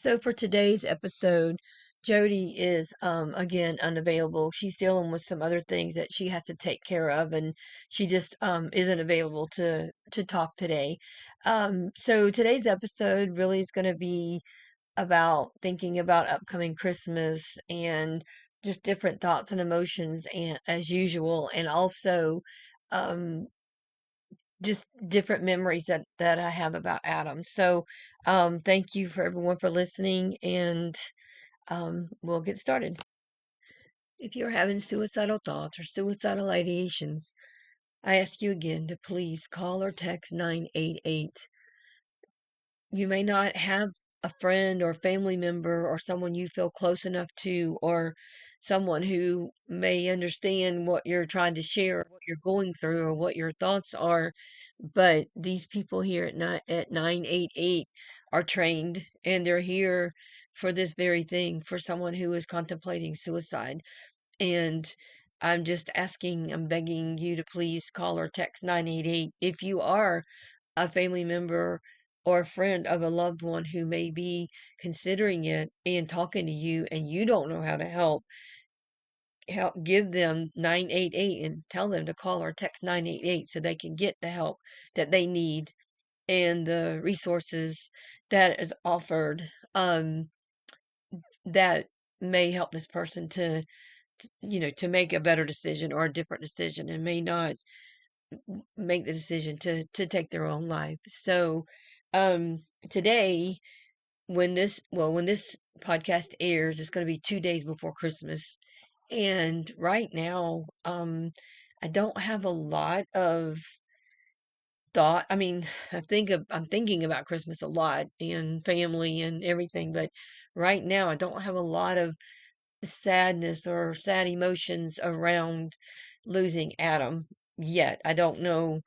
So for today's episode, Jody is again unavailable. She's dealing with some other things that she has to take care of, and she just isn't available to talk today. So today's episode really is going to be about thinking about upcoming Christmas and just different thoughts and emotions, and as usual, and also um just different memories that I have about Adam. So thank you for everyone for listening, and we'll get started. If you're having suicidal thoughts or suicidal ideations, I ask you again to please call or text 988. You may not have a friend or family member or someone you feel close enough to, or someone who may understand what you're trying to share, what you're going through, or what your thoughts are. But these people here at 988 are trained, and they're here for this very thing, for someone who is contemplating suicide. And I'm begging you to please call or text 988 if you are a family member or a friend of a loved one who may be considering it and talking to you, and you don't know how to help give them 988 and tell them to call or text 988 so they can get the help that they need and the resources that is offered, that may help this person to make a better decision or a different decision, and may not make the decision to take their own life. So today, when this podcast airs, it's going to be 2 days before Christmas. And right now, I don't have a lot of thought. I mean, I'm thinking about Christmas a lot and family and everything, but right now I don't have a lot of sadness or sad emotions around losing Adam yet. I don't know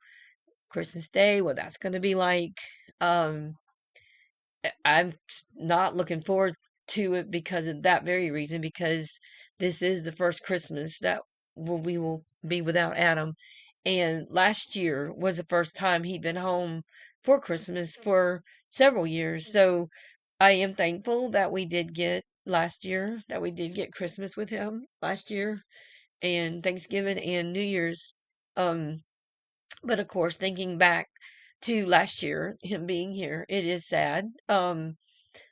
Christmas Day, what that's going to be like. Um, I'm not looking forward to it because of that very reason, because this is the first Christmas that we will be without Adam. And last year was the first time he'd been home for Christmas for several years. So I am thankful that we did get Christmas with him last year, and Thanksgiving and New Year's. Um, but of course, thinking back to last year, him being here, it is sad.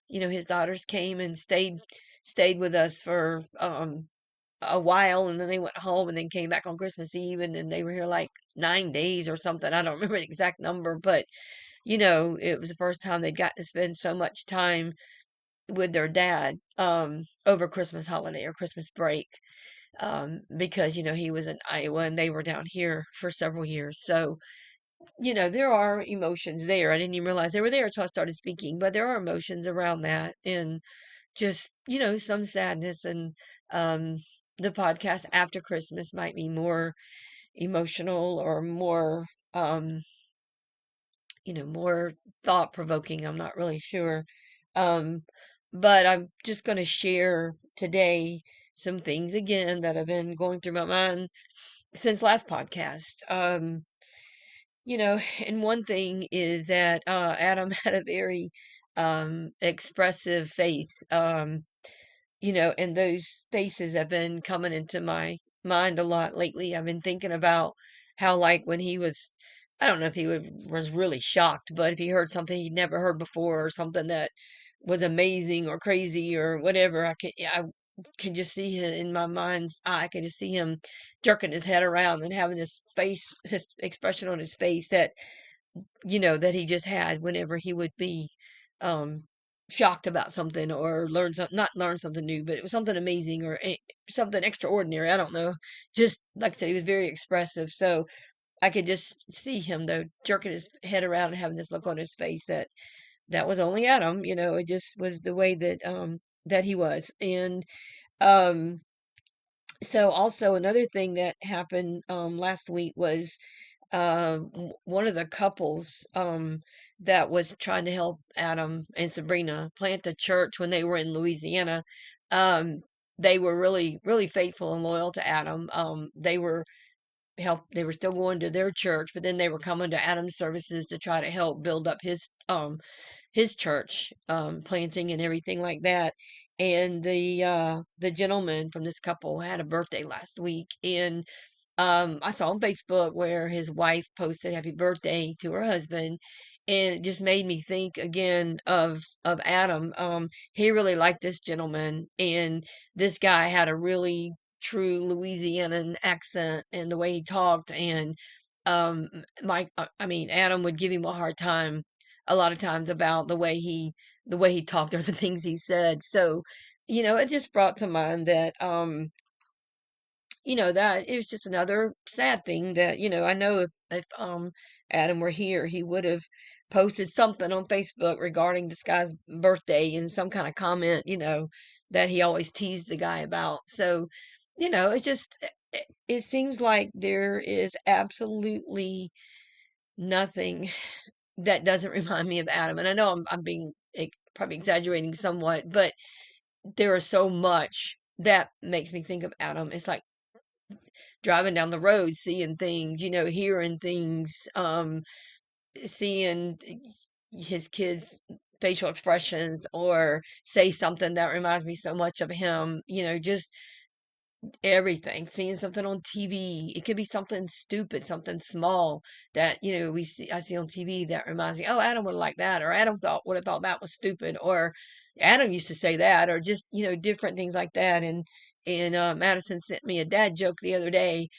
His daughters came and stayed with us for a while, and then they went home and then came back on Christmas Eve, and then they were here like 9 days or something. I don't remember the exact number, but it was the first time they'd got to spend so much time with their dad over Christmas holiday or Christmas break, because he was in Iowa and they were down here for several years. So there are emotions there. I didn't even realize they were there until I started speaking, but there are emotions around that, and just, some sadness. And um, the podcast after Christmas might be more emotional or um, more thought provoking. I'm not really sure. Um, but I'm just going to share today some things again that have been going through my mind since last podcast. And one thing is that Adam had a very expressive face. And those faces have been coming into my mind a lot lately. I've been thinking about how, like, when he was, I don't know if was really shocked, but if he heard something he'd never heard before, or something that was amazing or crazy or whatever, I can just see him in my mind's eye. I can just see him jerking his head around and having this expression on his face that he just had whenever he would be um shocked about something, or not learn something new, but it was something amazing, or something extraordinary. I don't know. Just like I said, he was very expressive. So I could just see him, though, jerking his head around and having this look on his face that was only Adam. It just was the way that he was. And um so also another thing that happened last week was one of the couples that was trying to help Adam and Sabrina plant a church when they were in Louisiana. Um, they were really, really faithful and loyal to Adam. They were help. They were still going to their church, but then they were coming to Adam's services to try to help build up his church, planting and everything like that. And the gentleman from this couple had a birthday last week, and I saw on Facebook where his wife posted happy birthday to her husband, and it just made me think again of Adam. He really liked this gentleman, and this guy had a really true Louisianan accent and the way he talked, and I mean, Adam would give him a hard time a lot of times about the way he talked or the things he said. So, it just brought to mind that that it was just another sad thing that, I know if Adam were here, he would have posted something on Facebook regarding this guy's birthday and some kind of comment, that he always teased the guy about. So, it just it seems like there is absolutely nothing that doesn't remind me of Adam. And I know I'm being probably exaggerating somewhat, but there is so much that makes me think of Adam. It's like driving down the road, seeing things, hearing things, seeing his kids' facial expressions or say something that reminds me so much of him, just everything. Seeing something on TV. It could be something stupid, something small that, I see on TV that reminds me, oh, Adam would like that, or Adam would have thought that was stupid, or Adam used to say that, or just, different things like that. And Madison sent me a dad joke the other day,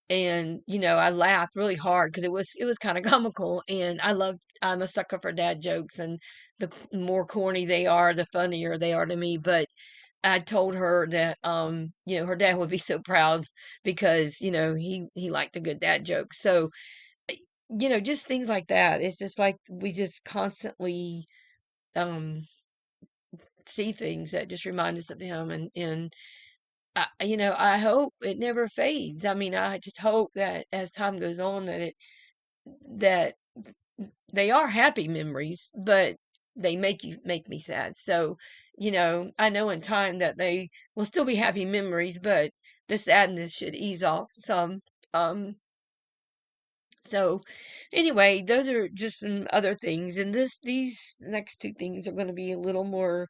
and I laughed really hard because it was kind of comical, and I'm a sucker for dad jokes, and the more corny they are, the funnier they are to me. But I told her that her dad would be so proud because he liked a good dad joke. So just things like that. It's just like we just constantly um see things that just remind us of him, and I hope it never fades. I mean, I just hope that as time goes on that they are happy memories, but they make me sad. So, I know in time that they will still be happy memories, but the sadness should ease off some. Um, so anyway, those are just some other things, and these next two things are going to be a little more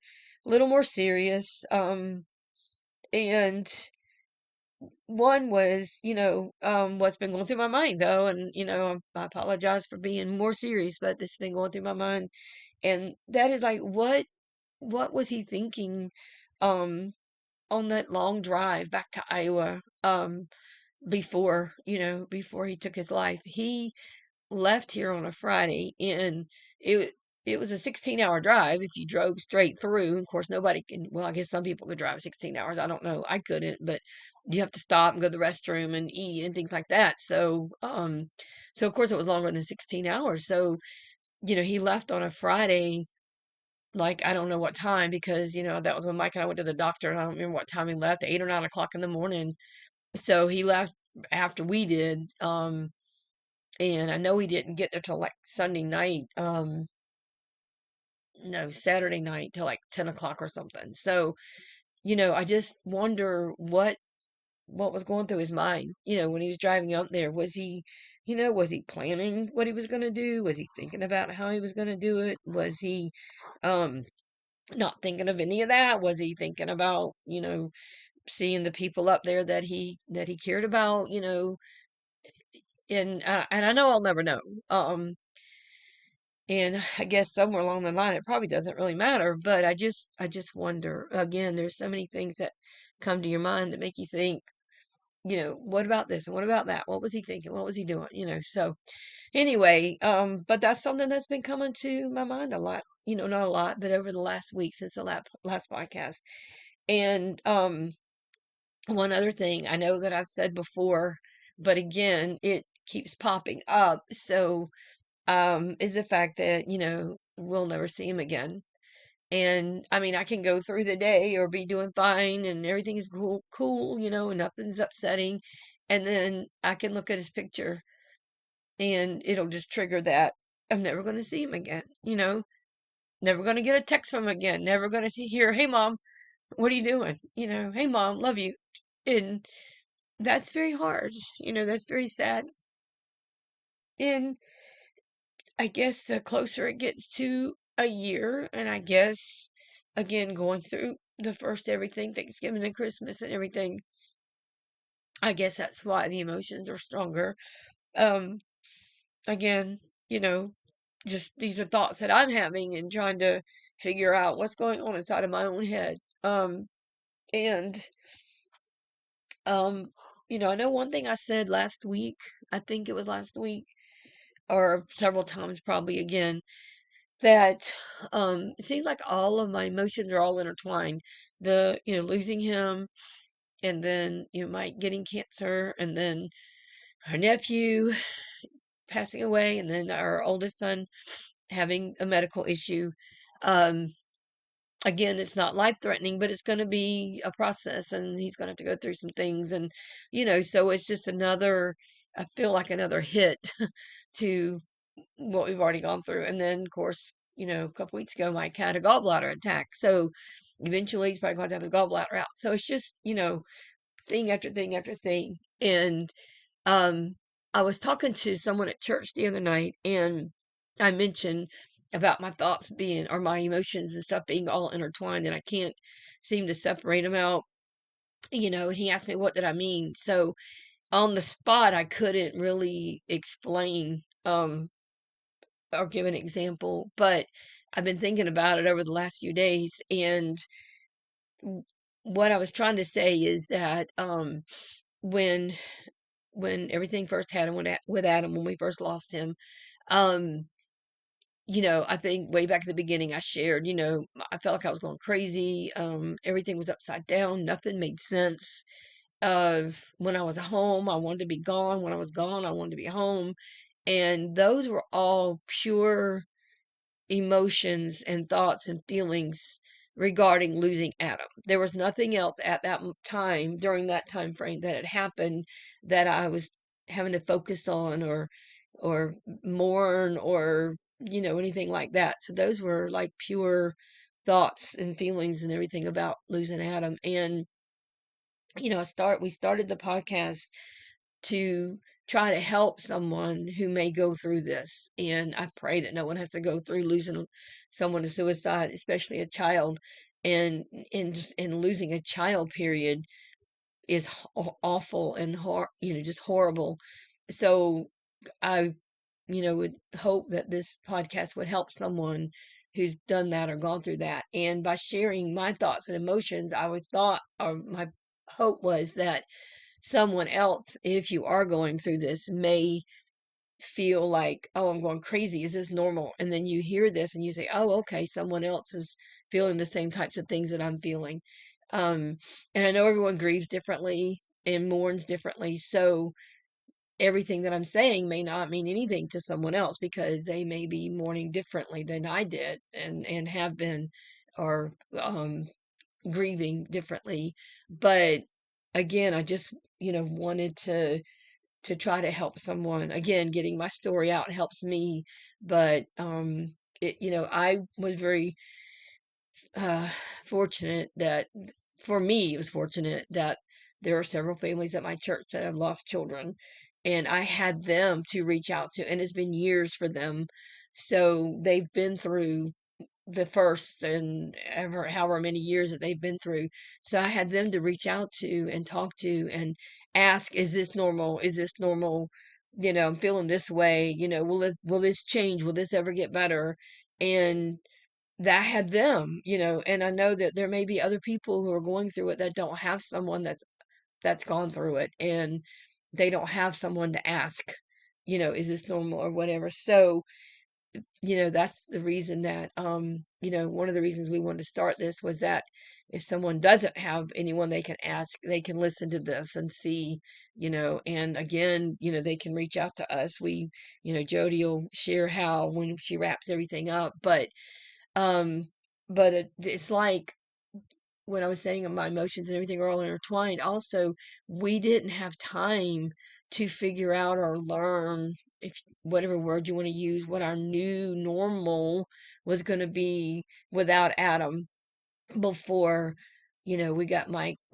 serious. And one was, what's been going through my mind though, and I apologize for being more serious, but this has been going through my mind, and that is like, what was he thinking, um, on that long drive back to Iowa, before he took his life. He left here on a Friday, and it it was a 16-hour drive if you drove straight through. Of course, nobody can. Well, I guess some people could drive 16 hours. I don't know. I couldn't, but you have to stop and go to the restroom and eat and things like that. So of course it was longer than 16 hours. So, he left on a Friday, like I don't know what time, because that was when Mike and I went to the doctor, and I don't remember what time he left, 8 or 9 o'clock in the morning. So he left after we did. And I know he didn't get there till like Sunday night, no, Saturday night till like 10 o'clock or something. So, I just wonder what was going through his mind, when he was driving up there. Was he planning what he was going to do? Was he thinking about how he was going to do it? Was he um not thinking of any of that? Was he thinking about, seeing the people up there that he cared about, and I know I'll never know. And I guess somewhere along the line, it probably doesn't really matter, but I just wonder. Again, there's so many things that come to your mind that make you think, what about this and what about that? What was he thinking? What was he doing? So anyway, but that's something that's been coming to my mind a lot, not a lot, but over the last week since the last podcast. And one other thing I know that I've said before, but again, it keeps popping up. So is the fact that, we'll never see him again. And I mean, I can go through the day or be doing fine and everything is cool, and nothing's upsetting. And then I can look at his picture and it'll just trigger that I'm never going to see him again, never going to get a text from him again, never going to hear, hey, mom, what are you doing? Hey, mom, love you. that's very hard. That's very sad. And I guess the closer it gets to a year, and I guess again going through the first everything, Thanksgiving and Christmas and everything, I guess that's why the emotions are stronger. Um, Again, you know, just these are thoughts that I'm having and trying to figure out what's going on inside of my own head. And um, I know one thing I said last week, I think it was last week, or several times probably again, that it seems like all of my emotions are all intertwined. Losing him, and then, my getting cancer, and then our nephew passing away, and then our oldest son having a medical issue. Um, Again, it's not life threatening, but it's going to be a process, and he's going to have to go through some things. And, so it's just I feel like another hit to what we've already gone through. And then, of course, a couple weeks ago, Mike had a gallbladder attack. So eventually he's probably going to have his gallbladder out. So it's just, thing after thing after thing. And um, I was talking to someone at church the other night, and I mentioned about my thoughts being, or my emotions and stuff being all intertwined, and I can't seem to separate them out. And he asked me, what did I mean? So on the spot, I couldn't really explain, or give an example, but I've been thinking about it over the last few days, and what I was trying to say is that, when everything first happened with Adam, when we first lost him, um, I think way back at the beginning I shared, I felt like I was going crazy. Everything was upside down. Nothing made sense. When I was at home, I wanted to be gone. When I was gone, I wanted to be home. And those were all pure emotions and thoughts and feelings regarding losing Adam. There was nothing else at that time, during that time frame, that had happened that I was having to focus on, or mourn, or anything like that. So those were like pure thoughts and feelings and everything about losing Adam. And we started the podcast to try to help someone who may go through this. And I pray that no one has to go through losing someone to suicide, especially a child. And losing a child, period, is awful and just horrible. So I, would hope that this podcast would help someone who's done that or gone through that. And by sharing my thoughts and emotions, or my hope was that someone else, if you are going through this, may feel like, oh, I'm going crazy. Is this normal? And then you hear this and you say, oh, okay, someone else is feeling the same types of things that I'm feeling. Um, and I know everyone grieves differently and mourns differently. So everything that I'm saying may not mean anything to someone else, because they may be mourning differently than I did, and have been, or grieving differently. But again, I just, wanted to try to help someone. Again, getting my story out helps me, but I was very uh fortunate that, for me, it was fortunate that there are several families at my church that have lost children, and I had them to reach out to, and it's been years for them. So they've been through the first, and however many years that they've been through. So I had them to reach out to and talk to and ask, is this normal? Is this normal? I'm feeling this way. Will this change? Will this ever get better? And that had them, and I know that there may be other people who are going through it that don't have someone that's gone through it, and they don't have someone to ask, is this normal or whatever. So that's the reason that, one of the reasons we wanted to start this was that if someone doesn't have anyone they can ask, they can listen to this and see, and again, they can reach out to us. Jody will share how, when she wraps everything up, um, it's like, when I was saying my emotions and everything are all intertwined, also, we didn't have time to figure out or learn, if whatever word you want to use, what our new normal was going to be without Adam, before, we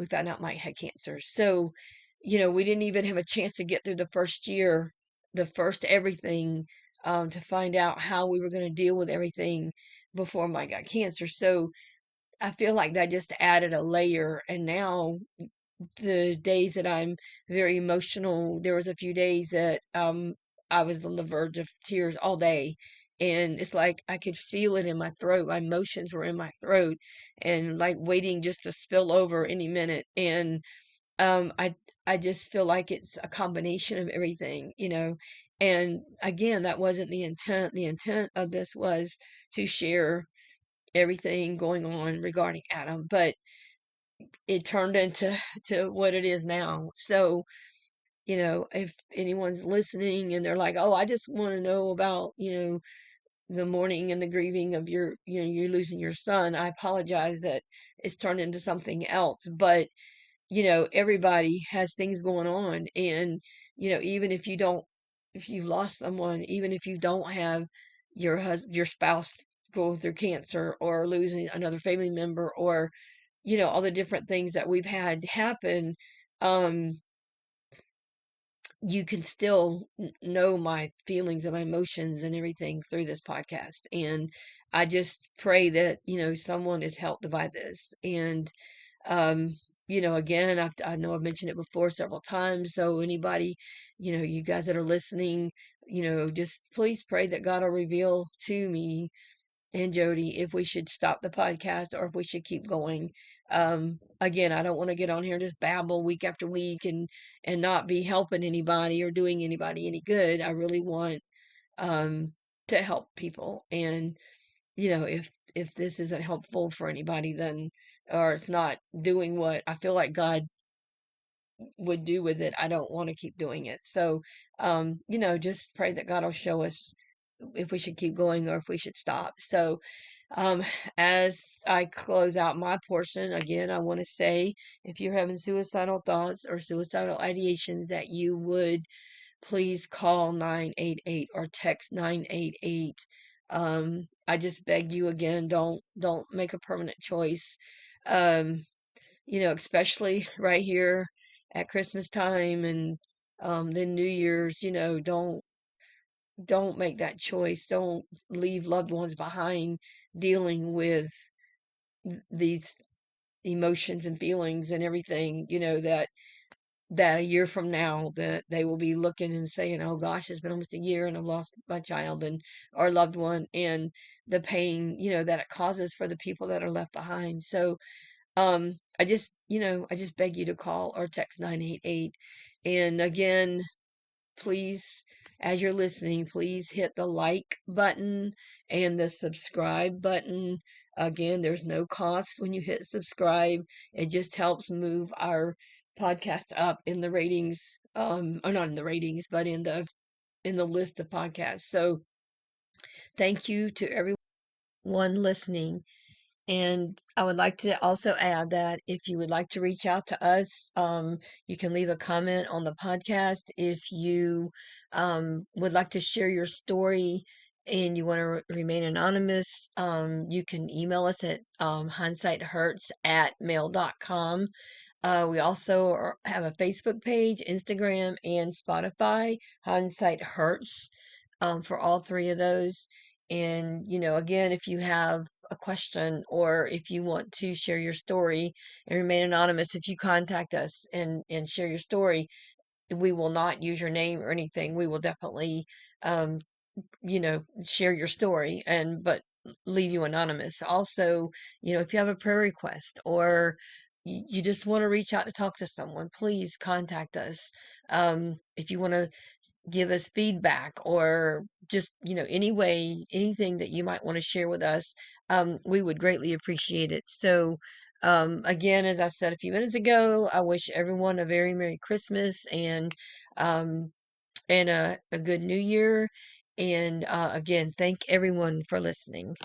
found out Mike had cancer. So we didn't even have a chance to get through the first year, the first everything, to find out how we were going to deal with everything before Mike got cancer. So I feel like that just added a layer. And now the days that I'm very emotional, there was a few days that I was on the verge of tears all day. And it's like I could feel it in my throat. My emotions were in my throat and like waiting just to spill over any minute. And um, I I just feel like it's a combination of everything. And again, that wasn't the intent. The intent of this was to share everything going on regarding Adam, but it turned into to what it is now. So, if anyone's listening and they're like, "Oh, I just want to know about, the mourning and the grieving of you're losing your son," I apologize that it's turned into something else. But everybody has things going on. And, even if you've lost someone, even if you don't have your spouse go through cancer or losing another family member or, all the different things that we've had happen, um, you can still know my feelings and my emotions and everything through this podcast. And I just pray that, someone is helped by this. And um, again, I know I've mentioned it before several times. So anybody, you guys that are listening, just please pray that God will reveal to me and Jody if we should stop the podcast or if we should keep going. Again, I don't want to get on here and just babble week after week and not be helping anybody or doing anybody any good. I really want um to help people. And if this isn't helpful for anybody, then or it's not doing what I feel like God would do with it, I don't want to keep doing it. So just pray that God will show us if we should keep going or if we should stop. So um as I close out my portion, again, I want to say, if you're having suicidal thoughts or suicidal ideations, that you would please call 988 or text 988. I just beg you again, don't make a permanent choice. Um, especially right here at Christmas time and then New Year's, don't make that choice. Don't leave loved ones behind dealing with these emotions and feelings and everything, that a year from now that they will be looking and saying, "Oh gosh, it's been almost a year and I've lost my child and our loved one," and the pain, that it causes for the people that are left behind. So, I just beg you to call or text 988. And again, please, as you're listening, please hit the like button and the subscribe button. Again, there's no cost when you hit subscribe. It just helps move our podcast up in the ratings, or not in the ratings, but in the list of podcasts. So thank you to everyone listening. And I would like to also add that if you would like to reach out to us, you can leave a comment on the podcast. If you would like to share your story and you want to remain anonymous, you can email us at hindsighthurts@mail.com. We also have a Facebook page, Instagram, and Spotify, Hindsight Hurts, for all three of those. And, again, if you have a question or if you want to share your story and remain anonymous, if you contact us and share your story, we will not use your name or anything. We will definitely, um, share your story but leave you anonymous. Also, if you have a prayer request or you just want to reach out to talk to someone, please contact us. If you want to give us feedback or just, anything that you might want to share with us, we would greatly appreciate it. So, again, as I said a few minutes ago, I wish everyone a very Merry Christmas um, and a good New Year. And again, thank everyone for listening.